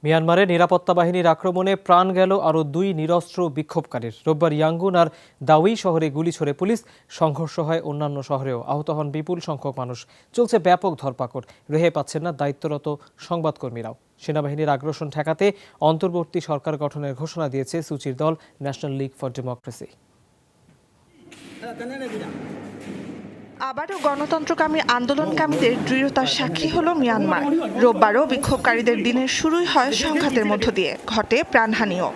মিয়ানমারে নিরাপত্তা বাহিনীর আক্রমণে প্রাণ গেল আরও 2 নিরস্ত্র বিক্ষোভকারীর। রোববার ইয়াঙ্গুন আর দাউই শহরে গুলি ছোড়ে পুলিশ। সংঘর্ষ হয় অন্যান্য শহরেও। আহত হন বিপুল সংখ্যক মানুষ। চলছে ব্যাপক ধরপাকড়। রেহাই পাচ্ছেন না দায়িত্বরত সংবাদকর্মীরাও। সেনাবাহিনীর আগ্রাসন ঠেকাতে অন্তর্বর্তী সরকার গঠনের ঘোষণা দিয়েছে সুচির দল ন্যাশনাল লীগ ফর ডেমোক্রেসি। আবারও গণতন্ত্রকামী আন্দোলনকামীদের দৃঢ়তার সাক্ষী হলো মিয়ানমার। রোববারও বিক্ষোভকারীদের দিনের শুরুই হয় সংঘাতের মধ্য দিয়ে, ঘটে প্রাণহানিও।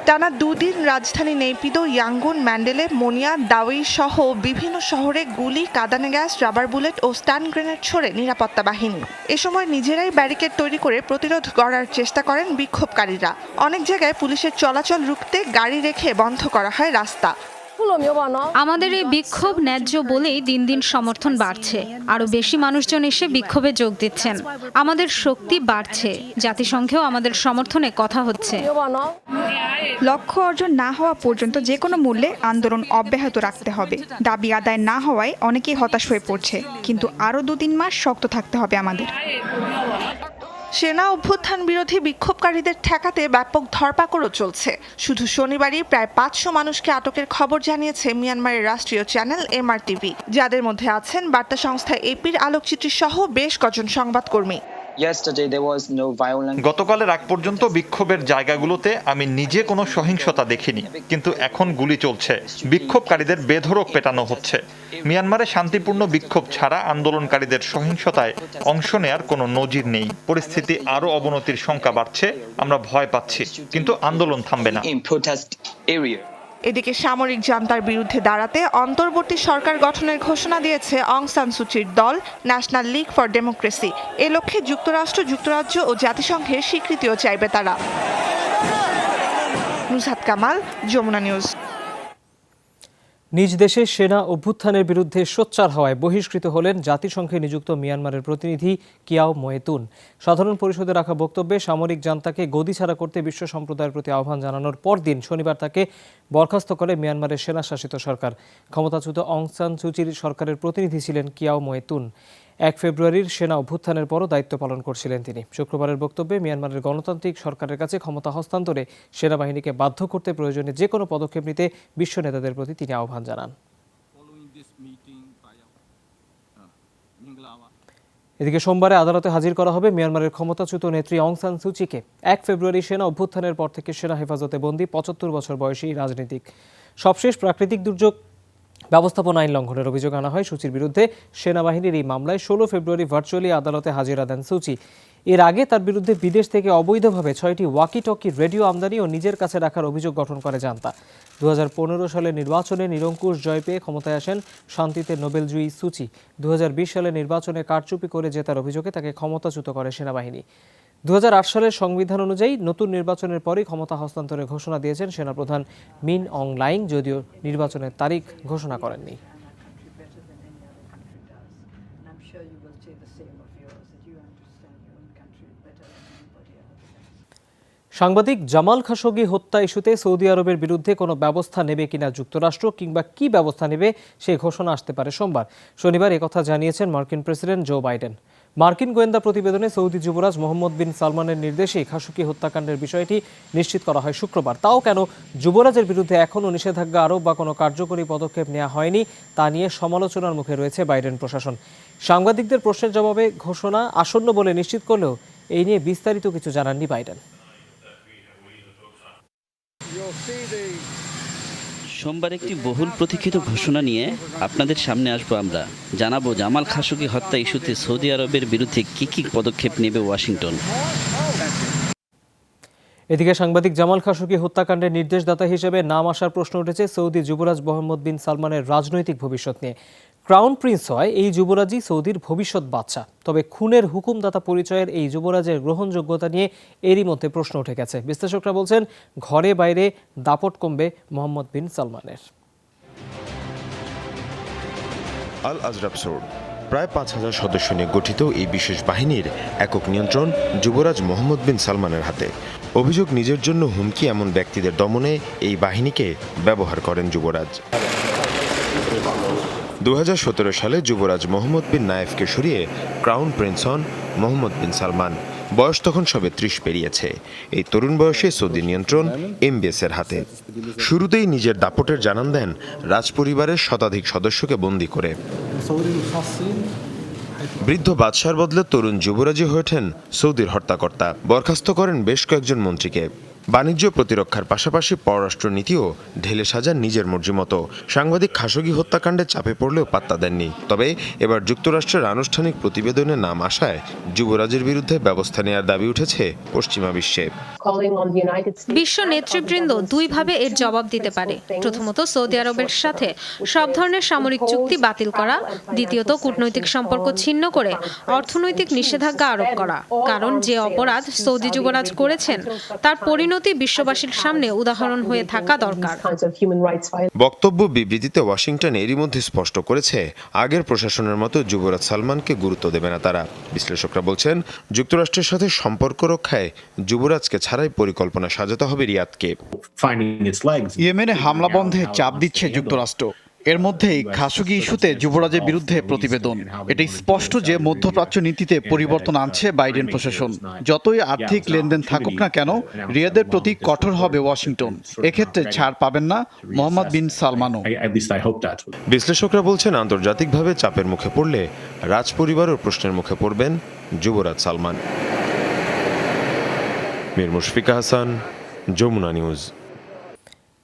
টানা 2 দিন রাজধানী নেইপিদো, ইয়াঙ্গুন, ম্যান্ডেলে, মোনিয়া, দাউই সহ বিভিন্ন শহরে গুলি, কাঁদানে গ্যাস, রাবার বুলেট ও স্টান গ্রেনেড ছোড়ে নিরাপত্তা বাহিনী। এ সময় নিজেরাই ব্যারিকেড তৈরি করে প্রতিরোধ গড়ার চেষ্টা করেন বিক্ষোভকারীরা। অনেক জায়গায় পুলিশের চলাচল রুখতে গাড়ি রেখে বন্ধ করা হয় রাস্তা। আমাদের এই বিক্ষোভ ন্যায্য বলেই দিন দিন সমর্থন বাড়ছে। আরো বেশি মানুষজন এসে বিক্ষোভে যোগ দিচ্ছেন। আমাদের শক্তি বাড়ছে। জাতিসংঘেও আমাদের সমর্থনে কথা হচ্ছে। লক্ষ্য অর্জন না হওয়া পর্যন্ত যে কোনো মূল্যে আন্দোলন অব্যাহত রাখতে হবে। দাবি আদায় না হওয়ায় অনেকেই হতাশ হয়ে পড়ছে, কিন্তু আরও 2-3 মাস শক্ত থাকতে হবে আমাদের। সেনা অভ্যুত্থান বিরোধী বিক্ষোভকারীদের ঠেকাতে ব্যাপক ধরপাকড়ও চলছে। শুধু শনিবারই প্রায় 500 মানুষকে আটকের খবর জানিয়েছে মিয়ানমারের রাষ্ট্রীয় চ্যানেল MRTV, যাদের মধ্যে আছেন বার্তা সংস্থা এপির আলোকচিত্রী সহ বেশ কজন সংবাদকর্মী। গতকালের আগ পর্যন্ত বিক্ষোভের জায়গাগুলোতে আমি নিজে কোনো সহিংসতা দেখিনি, কিন্তু এখন গুলি চলছে। বিক্ষোভকারীদের বেধড়ক পেটানো হচ্ছে। মিয়ানমারে শান্তিপূর্ণ বিক্ষোভ ছাড়া আন্দোলনকারীদের সহিংসতায় অংশ নেয়ার কোনো নজির নেই। পরিস্থিতি আরও অবনতির শঙ্কা বাড়ছে। আমরা ভয় পাচ্ছি, কিন্তু আন্দোলন থামবে না। এদিকে সামরিক জান্তার বিরুদ্ধে দাঁড়াতে অন্তর্বর্তী সরকার গঠনের ঘোষণা দিয়েছে অং সান সুচির দল ন্যাশনাল লীগ ফর ডেমোক্রেসি। এ লক্ষ্যে যুক্তরাষ্ট্র, যুক্তরাজ্য ও জাতিসংঘের স্বীকৃতিও চাইবে তারা। নুসহাত কামাল, যমুনা নিউজ। নিজ দেশে সেনা অভ্যুত্থানের বিরুদ্ধে সোচ্চার হওয়ায় বহিষ্কৃত হলেন জাতিসংঘে নিযুক্ত মিয়ানমারের প্রতিনিধি কিয়াও মোয়েতুন। সাধারণ পরিষদে রাখা বক্তব্যে সামরিক জান্তাকে গদি ছাড়া করতে বিশ্ব সম্প্রদায়ের প্রতি আহ্বান জানানোর পরদিন শনিবার তাকে বরখাস্ত করে মিয়ানমারের সেনাশাসিত সরকার। ক্ষমতাচ্যুত অং সান সুচির সরকারের প্রতিনিধি ছিলেন কিয়াও মোয়েতুন। 1 ফেব্রুয়ারির সেনা অভ্যুত্থানের পরও দায়িত্ব পালন করছিলেন তিনি। শুক্রবারের বক্তব্যে মিয়ানমারের গণতান্ত্রিক সরকারের কাছে ক্ষমতা হস্তান্তরে সেনাবাহিনীকে বাধ্য করতে প্রয়োজনে যে কোনো পদক্ষেপ নিতে বিশ্ব নেতাদের প্রতি তিনি আহ্বান জানান। এদিকে সোমবারে আদালতে হাজির করা হবে মিয়ানমারের ক্ষমতাচ্যুত নেত্রী অং সান সুচিকে। 1 ফেব্রুয়ারি সেনা অভ্যুত্থানের পর থেকে সেনা হেফাজতে বন্দী 75 বছর বয়সী রাজনীতিক। সবশেষ প্রাকৃতিক দুর্যোগ ব্যবস্থাপনা আইন লঙ্ঘনের অভিযোগ আনা হয় সুচির বিরুদ্ধে। সেনাবাহিনীর এই মামলায় 16 ফেব্রুয়ারি ভার্চুয়ালি আদালতে হাজিরা দেন সুচি। এর আগে তার বিরুদ্ধে বিদেশ থেকে অবৈধভাবে 6টি ওয়াকি টকি রেডিও আমদানি ও নিজের কাছে রাখার অভিযোগ গঠন করে জান্তা। 2015 সালে নির্বাচনে নিরঙ্কুশ জয় পেয়ে ক্ষমতায় আসেন শান্তিতে নোবেলজয়ী সুচি। 2020 সালে নির্বাচনে কারচুপি করে জেতার অভিযোগে তাকে ক্ষমতাচ্যুত করে সেনাবাহিনী। 2008 সালের সংবিধান অনুযায়ী নতুন নির্বাচনের পরই ক্ষমতা হস্তান্তরের ঘোষণা দিয়েছেন সেনাপ্রধান মিন অং লাইং, যদিও নির্বাচনের তারিখ ঘোষণা করেননি। সাংবাদিক জামাল খাশোগি হত্যা ইস্যুতে সৌদি আরবের বিরুদ্ধে কোনো ব্যবস্থা নেবে কিনা যুক্তরাষ্ট্র, কিংবা কি ব্যবস্থা নেবে সেই ঘোষণা আসতে পারে সোমবার। শনিবার একথা জানিয়েছেন মার্কিন প্রেসিডেন্ট জো বাইডেন। মার্কিন গোয়েন্দা প্রতিবেদনে সৌদি যুবরাজ মোহাম্মদ বিন সালমানের নির্দেশেই খাশোগি হত্যাকাণ্ডের বিষয়টি নিশ্চিত করা হয় শুক্রবার। তাও কেন যুবরাজের বিরুদ্ধে এখনও নিষেধাজ্ঞা আরোপ বা কোনো কার্যকরী পদক্ষেপ নেওয়া হয়নি তা নিয়ে সমালোচনার মুখে রয়েছে বাইডেন প্রশাসন। সাংবাদিকদের প্রশ্নের জবাবে ঘোষণা আসন্ন বলে নিশ্চিত করলেও এই নিয়ে বিস্তারিত কিছু জানাননি বাইডেন। সোমবার একটি বহুল প্রতীক্ষিত ঘোষণা নিয়ে আপনাদের সামনে আসবো। আমরা জানাবো জামাল খাশোগি হত্যা ইস্যুতে সৌদি আরবের বিরুদ্ধে কি পদক্ষেপ নেবে ওয়াশিংটন। এদিকে সাংবাদিক জামাল খাশোগি হত্যাকাণ্ডের নির্দেশদাতা হিসেবে নাম আসার প্রশ্ন উঠেছে সৌদি যুবরাজ মোহাম্মদ বিন সালমানের রাজনৈতিক ভবিষ্যৎ নিয়ে। ক্রাউন প্রিন্স হয় এই যুবরাজই সৌদির ভবিষ্যৎ বাদশা। তবে খুনের হুকুমদাতা পরিচয়ের এই যুবরাজের গ্রহণযোগ্যতা নিয়ে এরই মধ্যে প্রশ্ন উঠে গেছে। বিশ্লেষকরা বলছেন ঘরে বাইরে দাপট কমবে মোহাম্মদ বিন সালমানের। আল আজরাব সোর্ড প্রায় 5000 সদস্য নিয়ে গঠিত এই বিশেষ বাহিনীর একক নিয়ন্ত্রণ যুবরাজ মোহাম্মদ বিন সালমানের হাতে। অভিযোগ, নিজের জন্য হুমকি এমন ব্যক্তিদের দমনে এই বাহিনীকে ব্যবহার করেন যুবরাজ। 2017 সালে যুবরাজ মোহাম্মদ বিন নায়েফকে সরিয়ে ক্রাউন প্রিন্স হন মোহাম্মদ বিন সালমান। বয়স তখন সবে 30 পেরিয়েছে। এই তরুণ বয়সে সৌদি নিয়ন্ত্রণ এমবিএসের হাতে। শুরুতেই নিজের দাপটের জানান দেন রাজপরিবারের শতাধিক সদস্যকে বন্দী করে। বৃদ্ধ বাদশার বদলে তরুণ যুবরাজই হয়ে ওঠেন সৌদির হর্তাকর্তা। বরখাস্ত করেন বেশ কয়েকজন মন্ত্রীকে। বাণিজ্য প্রতিরক্ষার পাশাপাশি পররাষ্ট্রনীতিও ঢেলে সাজান নিজের মর্জি মতো। সাংবাদিক খাশোগি হত্যাকাণ্ডে চাপে পড়লেও পাত্তা দেননি। তবে এবার যুক্তরাষ্ট্রের আনুষ্ঠানিক প্রতিবেদনে নাম আসায় যুবরাজের বিরুদ্ধে ব্যবস্থা নেওয়ার দাবি উঠেছে পশ্চিমা বিশ্বে। বিশ্ব নেতৃবৃন্দ দুইভাবে এর জবাব দিতে পারে। প্রথমত, সৌদি আরবের সাথে সব ধরনের সামরিক চুক্তি বাতিল করা। দ্বিতীয়ত, কূটনৈতিক সম্পর্ক ছিন্ন করে অর্থনৈতিক নিষেধাজ্ঞা আরোপ করা। কারণ যে অপরাধ সৌদি যুবরাজ করেছেন তার পরিণতি বিশ্ববাসীর সামনে উদাহরণ হয়ে থাকা দরকার। বক্তব্য বিবৃতিতে ওয়াশিংটন এরই মধ্যে স্পষ্ট করেছে, আগের প্রশাসনের মতো যুবরাজ সালমানকে গুরুত্ব দেবে না তারা। বিশ্লেষকরা বলছেন, যুক্তরাষ্ট্রের সাথে সম্পর্ক রক্ষায় যুবরাজকে ছাড়াই পরিকল্পনা সাজাতে হবে রিয়াদকে। ইয়েমেনে হামলা বন্ধে চাপ দিচ্ছে যুক্তরাষ্ট্র। এর মধ্যেই খাশোগি ইস্যুতে যুবরাজের বিরুদ্ধে প্রতিবেদন। এটাই স্পষ্ট যে মধ্যপ্রাচ্য নীতিতে পরিবর্তন আনছে বাইডেন প্রশাসন। যতই আর্থিক লেনদেন থাকুক না কেন, রিয়াদের প্রতি কঠোর হবে ওয়াশিংটন। এক্ষেত্রে ছাড় পাবেন না মোহাম্মদ বিন সালমানও। বিশ্লেষকরা বলছেন, আন্তর্জাতিকভাবে চাপের মুখে পড়লে রাজপরিবারও প্রশ্নের মুখে পড়বেন যুবরাজ সালমান। মীর মুশফিকা হাসান, যমুনা নিউজ।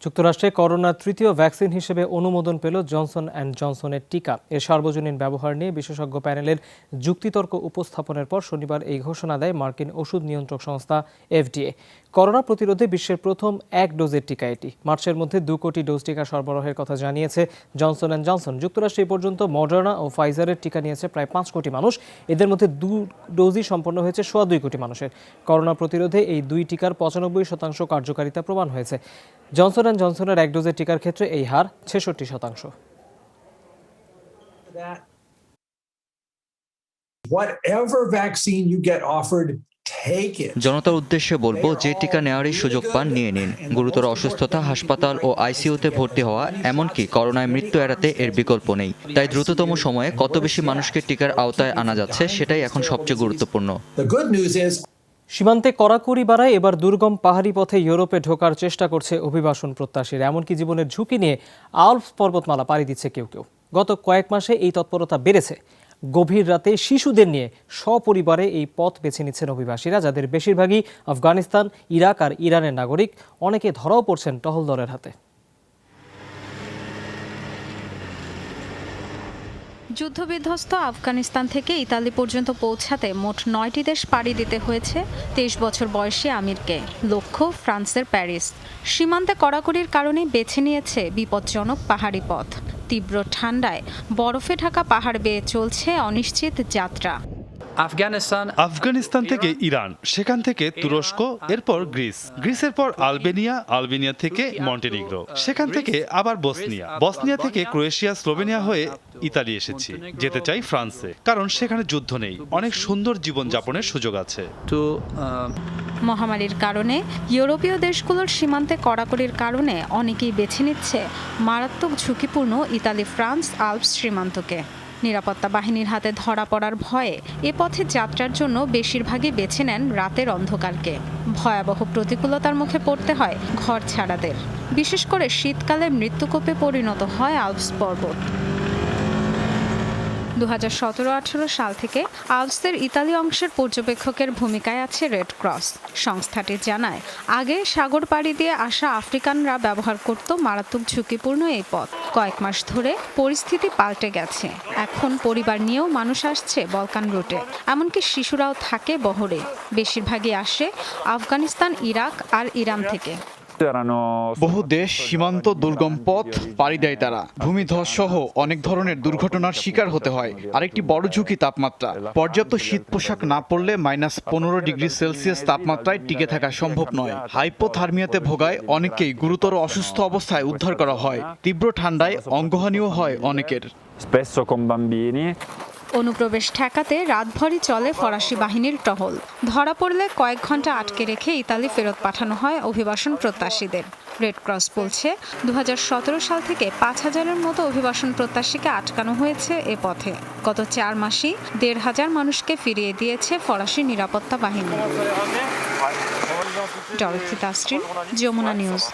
যুক্তরাষ্ট্রে করোনার তৃতীয় ভ্যাকসিন হিসেবে অনুমোদন পেল জনসন অ্যান্ড জনসনের টিকা। এর সার্বজনীন ব্যবহার নিয়ে বিশেষজ্ঞ প্যানেলের যুক্তিতর্ক উপস্থাপনের পর শনিবার এই ঘোষণা দেয় মার্কিন ওষুধ নিয়ন্ত্রক সংস্থা এফডিএ। করোনা প্রতিরোধে বিশ্বের প্রথম 1 ডোজের টিকা এটি। মার্চের মধ্যে 2 কোটি ডোজ টিকা সরবরাহের কথা জানিয়েছে জনসন অ্যান্ড জনসন। যুক্তরাষ্ট্রে এ পর্যন্ত মডার্না ও ফাইজারের টিকা নিয়েছে প্রায় 5 কোটি মানুষ। এদের মধ্যে 2 ডোজই সম্পন্ন হয়েছে 2.25 কোটি মানুষের। করোনা প্রতিরোধে এই 2 টিকার 95% কার্যকারিতা প্রমাণ হয়েছে। জনসন অ্যান্ড জনসনের 1 ডোজের টিকার ক্ষেত্রে এই হার 66%। Whatever vaccine you get offered, take it. জনতার উদ্দেশ্যে বলবো, যে টিকা নেওয়ারই সুযোগ পান নিয়ে নিন। গুরুতর অসুস্থতা, হাসপাতাল ও আইসিইউতে ভর্তি হওয়া, এমনকি করোনায় মৃত্যু এড়াতে এর বিকল্প নেই। তাই দ্রুততম সময়ে কত বেশি মানুষকে টিকার আওতায় আনা যাচ্ছে সেটাই এখন সবচেয়ে গুরুত্বপূর্ণ। The good news is সীমান্তে কড়াকড়ি বাড়ায় এবার দুর্গম পাহাড়ি পথে ইউরোপে ঢোকার চেষ্টা করছে অভিবাসন প্রত্যাশীরা। এমনকি জীবনের ঝুঁকি নিয়ে আল্পস পর্বতমালা পাড়ি দিচ্ছে কেউ কেউ। গত কয়েক মাসে এই তৎপরতা বেড়েছে। গভীর রাতে শিশুদের নিয়ে সপরিবারে এই পথ বেছে নিচ্ছেন অভিবাসীরা, যাদের বেশিরভাগই আফগানিস্তান, ইরাক আর ইরানের নাগরিক। অনেকে ধরাও পড়ছেন টহল দলের হাতে। যুদ্ধবিধ্বস্ত আফগানিস্তান থেকে ইতালি পর্যন্ত পৌঁছাতে মোট 9টি দেশ পাড়ি দিতে হয়েছে 23 বছর বয়সী আমিরকে। লক্ষ্য ফ্রান্সের প্যারিস। সীমান্তে কড়াকড়ির কারণে বেছে নিয়েছে বিপজ্জনক পাহাড়ি পথ। তীব্র ঠান্ডায় বরফে ঢাকা পাহাড় বেয়ে চলছে অনিশ্চিত যাত্রা। আফগানিস্তান থেকে ইরান, সেখান থেকে তুরস্ক, এরপর গ্রিস, গ্রিসের পর আলবেনিয়া থেকে মন্টেনিগ্রো, সেখান থেকে আবার বসনিয়া থেকে ক্রোয়েশিয়া, স্লোভেনিয়া হয়ে ইতালি এসেছি। যেতে চাই ফ্রান্সে, কারণ সেখানে যুদ্ধ নেই, অনেক সুন্দর জীবনযাপনের সুযোগ আছে। মহামারীর কারণে ইউরোপীয় দেশগুলোর সীমান্তে কড়াকড়ির কারণে অনেকেই বেছে নিচ্ছে মারাত্মক ঝুঁকিপূর্ণ ইতালি, ফ্রান্স, আল্পস সীমান্তকে। নিরাপত্তা বাহিনীর হাতে ধরা পড়ার ভয়ে এ পথে যাত্রার জন্য বেশিরভাগই বেছে নেন রাতের অন্ধকারকে। ভয়াবহ প্রতিকূলতার মুখে পড়তে হয় ঘর ছাড়াদের। বিশেষ করে শীতকালে মৃত্যুকূপে পরিণত হয় আল্পস পর্বত। 2017-18 সাল থেকে আল্পসের ইতালি অংশের পর্যবেক্ষকের ভূমিকায় আছে রেড ক্রস। সংস্থাটি জানায়, আগে সাগর পাড়ি দিয়ে আসা আফ্রিকানরা ব্যবহার করত মারাত্মক ঝুঁকিপূর্ণ এই পথ। কয়েক মাস ধরে পরিস্থিতি পাল্টে গেছে। এখন পরিবার নিয়েও মানুষ আসছে বলকান রুটে। এমনকি শিশুরাও থাকে বহরে। বেশিরভাগই আসে আফগানিস্তান, ইরাক আর ইরান থেকে। বহু দেশ সীমান্ত দুর্গম পথ পাড়ি দেয় তারা। ভূমিধস সহ অনেক ধরনের দুর্ঘটনার শিকার হতে হয়। আরেকটি বড় ঝুঁকি তাপমাত্রা। পর্যাপ্ত শীত পোশাক না পরলে -15 ডিগ্রি সেলসিয়াস তাপমাত্রায় টিকে থাকা সম্ভব নয়। হাইপোথার্মিয়াতে ভোগায় অনেকেই গুরুতর অসুস্থ অবস্থায় উদ্ধার করা হয়। তীব্র ঠান্ডায় অঙ্গহানিও হয় অনেকের। অনুপ্রবেশ ঠেকাতে রাতভরই চলে ফরাসি বাহিনীর টহল। ধরা পড়লে কয়েক ঘন্টা আটকে রেখে ইতালি ফেরত পাঠানো হয় অভিবাসন প্রত্যাশীদের। রেড ক্রস বলছে 2017 সাল থেকে 5000-এর মতো অভিবাসন প্রত্যাশীকে আটকানো হয়েছে এ পথে। গত 4 মাসেই 1500 মানুষকে ফিরিয়ে দিয়েছে ফরাসি নিরাপত্তা বাহিনী। Dorothy Tasrin, Jamuna news.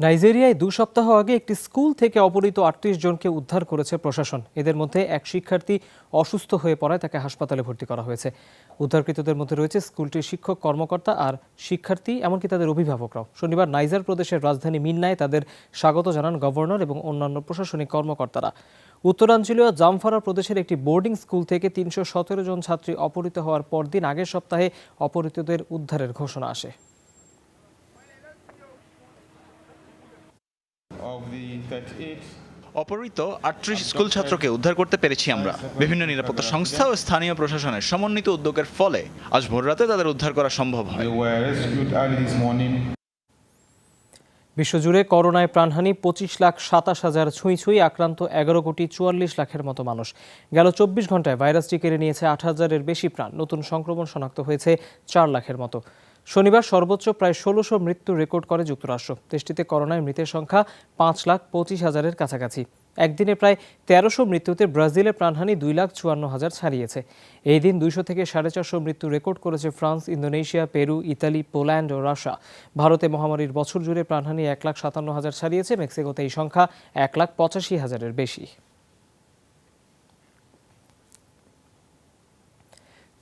নাইজেরিয়ায় 2 সপ্তাহ আগে একটি স্কুল থেকে অপহৃত 38 জনকে উদ্ধার করেছে প্রশাসন। এদের মধ্যে এক শিক্ষার্থী অসুস্থ হয়ে পড়ায় তাকে হাসপাতালে ভর্তি করা হয়েছে। উদ্ধারকৃতদের মধ্যে রয়েছে স্কুলটির শিক্ষক, কর্মকর্তা আর শিক্ষার্থী, এমনকি তাদের অভিভাবকরাও। শনিবার নাইজার প্রদেশের রাজধানী মিন্নায় তাদের স্বাগত জানান গভর্নর এবং অন্যান্য প্রশাসনিক কর্মকর্তারা। উত্তরাঞ্চলীয় জামফারা প্রদেশের একটি বোর্ডিং স্কুল থেকে 317 জন ছাত্রী অপহৃত হওয়ার পরদিন আগের সপ্তাহে অপহৃতদের উদ্ধারের ঘোষণা আসে। অপহৃত 38 স্কুল ছাত্রকে উদ্ধার করতে পেরেছি আমরা। বিভিন্ন নিরাপত্তা সংস্থা ও স্থানীয় প্রশাসনের সমন্বিত উদ্যোগের ফলে আজ ভোররাতে তাদের উদ্ধার করা সম্ভব হয়। বিশ্বজুড়ে করোনায় প্রাণহানি 25,27,000 ছুঁই আক্রান্ত 11,44,00,000-এর মতো মানুষ। গেল 24 ঘন্টায় ভাইরাসটি কেড়ে নিয়েছে 8,000-এর বেশি প্রাণ। নতুন সংক্রমণ শনাক্ত হয়েছে 4 লাখের মতো। শনিবার সর্বোচ্চ প্রায় 1600 মৃত্যু রেকর্ড করে যুক্তরাষ্ট্র। দেশটিতে করোনায় মৃতের সংখ্যা 5,25,000-এর কাছাকাছি। একদিনে প্রায় 1300 মৃত্যুতে ব্রাজিলে প্রাণহানি 2,54,000 ছাড়িয়েছে। এই দিন 200 থেকে 450 মৃত্যু রেকর্ড করেছে France, Indonesia, Peru, Italy, Poland ও রাশিয়া। ভারতে মহামারীর বছর জুড়ে প্রাণহানি 1,57,000 ছাড়িয়েছে। মেক্সিকোতে এই সংখ্যা 1,85,000-এর বেশি।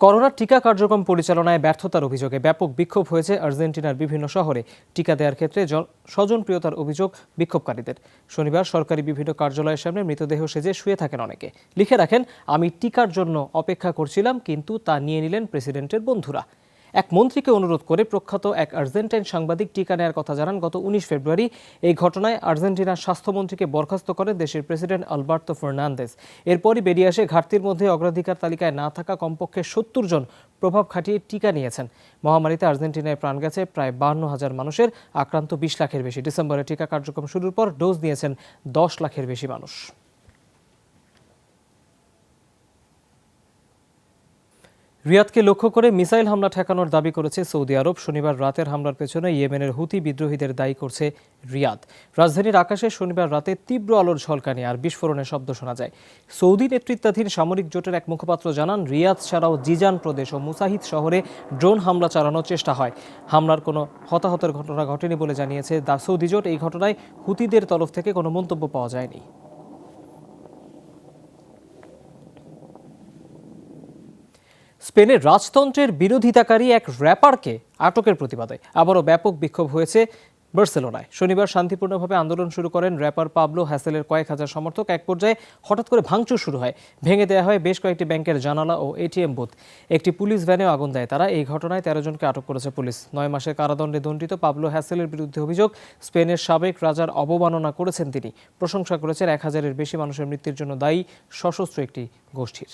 করোনা টিকা কার্যক্রম পরিচালনায় ব্যর্থতার অভিযোগে ব্যাপক বিক্ষোভ হয়েছে আর্জেন্টিনার বিভিন্ন শহরে। টিকা দেওয়ার ক্ষেত্রে স্বজনপ্রিয়তার অভিযোগ বিক্ষোভকারীদের। শনিবার সরকারি বিভিন্ন কার্যালয়ের সামনে মৃতদেহ সেজে শুয়ে থাকেন অনেকে। লিখে রাখেন, আমি টিকার জন্য অপেক্ষা করছিলাম, কিন্তু তা নিয়ে নিলেন প্রেসিডেন্টের বন্ধুরা। এক মন্ত্রীকে অনুরোধ করে প্রখ্যাত এক আর্জেন্টাইন সাংবাদিক টিকা নেওয়ার কথা জানান গত 19 ফেব্রুয়ারি। এই ঘটনায় আর্জেন্টিনার স্বাস্থ্যমন্ত্রীকে বরখাস্ত করেন দেশের প্রেসিডেন্ট আলবার্তো ফার্নান্দেজ। এরপরই বেরিয়ে আসে ঘাটতির মধ্যে অগ্রাধিকার তালিকায় না থাকা কমপক্ষে 70 জন প্রভাব খাটিয়ে টিকা নিয়েছেন। মহামারীতে আর্জেন্টিনায় প্রাণ গেছে প্রায় 52,000 মানুষের, আক্রান্ত 20 লাখের বেশি। ডিসেম্বরে টিকা কার্যক্রম শুরুর পর ডোজ নিয়েছেন 10 লাখের বেশি মানুষ। রিয়াদকে লক্ষ্য করে মিসাইল হামলা ঠেকানোর দাবি করেছে সৌদি আরব। শনিবার রাতের হামলার পেছনে ইয়েমেনের হুতি বিদ্রোহীদের দায়ী করছে রিয়াদ। রাজধানীর আকাশে শনিবার রাতে তীব্র আলোর ঝলকানি আর বিস্ফোরণের শব্দ শোনা যায়। সৌদি নেতৃত্বাধীন সামরিক জোটের এক মুখপাত্র জানান, রিয়াদ ছাড়াও জিজান প্রদেশ ও মুসাহিদ শহরে ড্রোন হামলা চালানোর চেষ্টা হয়। হামলার কোনো হতাহতের ঘটনা ঘটেনি বলে জানিয়েছে সৌদি জোট। এই ঘটনায় হুতিদের তরফ থেকে কোনো মন্তব্য পাওয়া যায়নি। স্পেনের রাজতন্ত্রের বিরোধিতাকারী এক র্যাপারকে আটকের প্রতিবাদে আবারও ব্যাপক বিক্ষোভ হয়েছে বার্সেলোনায়। শনিবার শান্তিপূর্ণভাবে আন্দোলন শুরু করেন র্যাপার পাবলো হ্যাসেলের কয়েক হাজার সমর্থক। এক পর্যায়ে হঠাৎ করে ভাঙচুর শুরু হয়। ভেঙে দেওয়া হয় বেশ কয়েকটি ব্যাংকের জানালা ও এটিএম বুথ। একটি পুলিশ ভ্যানেও আগুন দেয় তারা। এই ঘটনায় 13 জনকে আটক করেছে পুলিশ। 9 মাসের কারাদণ্ডে দণ্ডিত পাবলো হ্যাসেলের বিরুদ্ধে অভিযোগ, স্পেনের সাবেক রাজার অবমাননা করেছেন তিনি। প্রশংসা করেছেন 1000-এর বেশি মানুষের মৃত্যুর জন্য দায়ী সশস্ত্র একটি গোষ্ঠীর।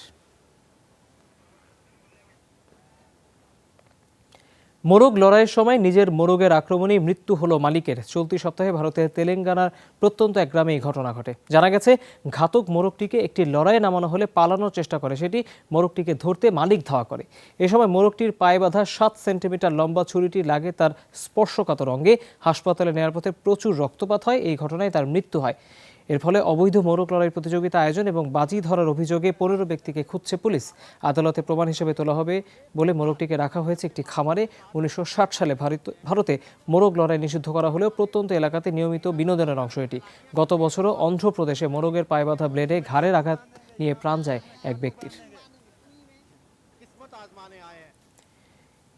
মোরগ লড়াইয়ের সময় নিজের মোরগের আক্রমণেই মৃত্যু হলো মালিকের। চলতি সপ্তাহে ভারতের তেলেঙ্গানার প্রত্যন্ত এক গ্রামে এই ঘটনা ঘটে। জানা গেছে, ঘাতক মোরগটিকে একটি লড়াইয়ে নামানো হলে পালানোর চেষ্টা করে সেটি। মোরগটিকে ধরতে মালিক ধাওয়া করে। এ সময় মোরগটির পায়ে বাঁধা 7 সেন্টিমিটার লম্বা ছুরিটি লাগে তার স্পর্শকাতর অঙ্গে। হাসপাতালে নেওয়ার পথে প্রচুর রক্তপাত হয়। এই ঘটনায় তার মৃত্যু হয়। এর ফলে অবৈধ মোরগ লড়াই প্রতিযোগিতা আয়োজন এবং বাজি ধরার অভিযোগে 15 ব্যক্তিকে খুঁজছে পুলিশ। আদালতে প্রমাণ হিসেবে তোলা হবে বলে মোরগটিকে রাখা হয়েছে একটি খামারে। 1960 সালে ভারতে মোরগ লড়াই নিষিদ্ধ করা হলেও প্রত্যন্ত এলাকাতে নিয়মিত বিনোদনের অংশ এটি। গত বছরও অন্ধ্রপ্রদেশে মোরগের পায়ে বাঁধা ব্লেডে ঘাড়ের আঘাত নিয়ে প্রাণ যায় এক ব্যক্তির।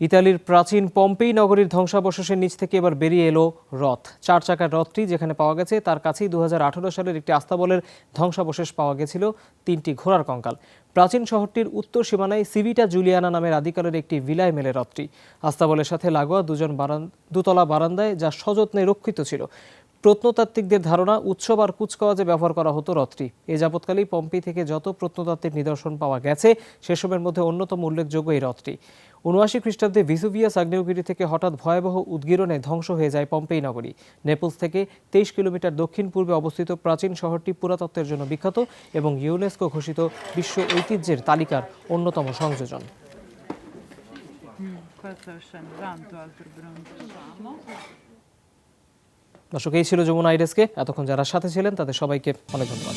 ইতালির প্রাচীন পম্পেই নগরীর ধ্বংসাবশেষের নিচ থেকে এবার বেরিয়ে এলো রথ। 4 চাকার রথটি যেখানে পাওয়া গেছে তার কাছেই 2018 সালের একটি আস্তাবলের ধ্বংসাবশেষ পাওয়া গেছিল, 3টি ঘোড়ার কঙ্কাল। প্রাচীন শহরটির উত্তর সীমানায় সিভিটা জুলিয়ানা নামের আদিকালের একটি ভিলায় মেলে রথটি। আস্তাবলের সাথে লাগোয়া দুতলা বারান্দায়, যা সযত্নে রক্ষিত ছিল। প্রত্নতাত্ত্বিকদের ধারণা, উৎসব আর কুচকাওয়াজে ব্যবহার করা হতো রথটি। এ যাবৎকালেই পম্পেই থেকে যত প্রত্নতাত্ত্বিক নিদর্শন পাওয়া গেছে সেসবের মধ্যে অন্যতম উল্লেখযোগ্য এই রথটি। 79 খ্রিস্টাব্দে ভিসুভিয়াস আগ্নেয়গিরি থেকে হঠাৎ ভয়াবহ উদ্গীরণে ধ্বংস হয়ে যায় পম্পেই নগরী। নেপলস থেকে 23 কিলোমিটার দক্ষিণ পূর্বে অবস্থিত প্রাচীন শহরটি পুরাতত্ত্বের জন্য বিখ্যাত এবং ইউনেস্কো ঘোষিত বিশ্ব ঐতিহ্যের তালিকার অন্যতম সংযোজন। দর্শক, এই ছিল যমুনা আইডেস্কে। এতক্ষণ যারা সাথে ছিলেন তাদের সবাইকে অনেক ধন্যবাদ।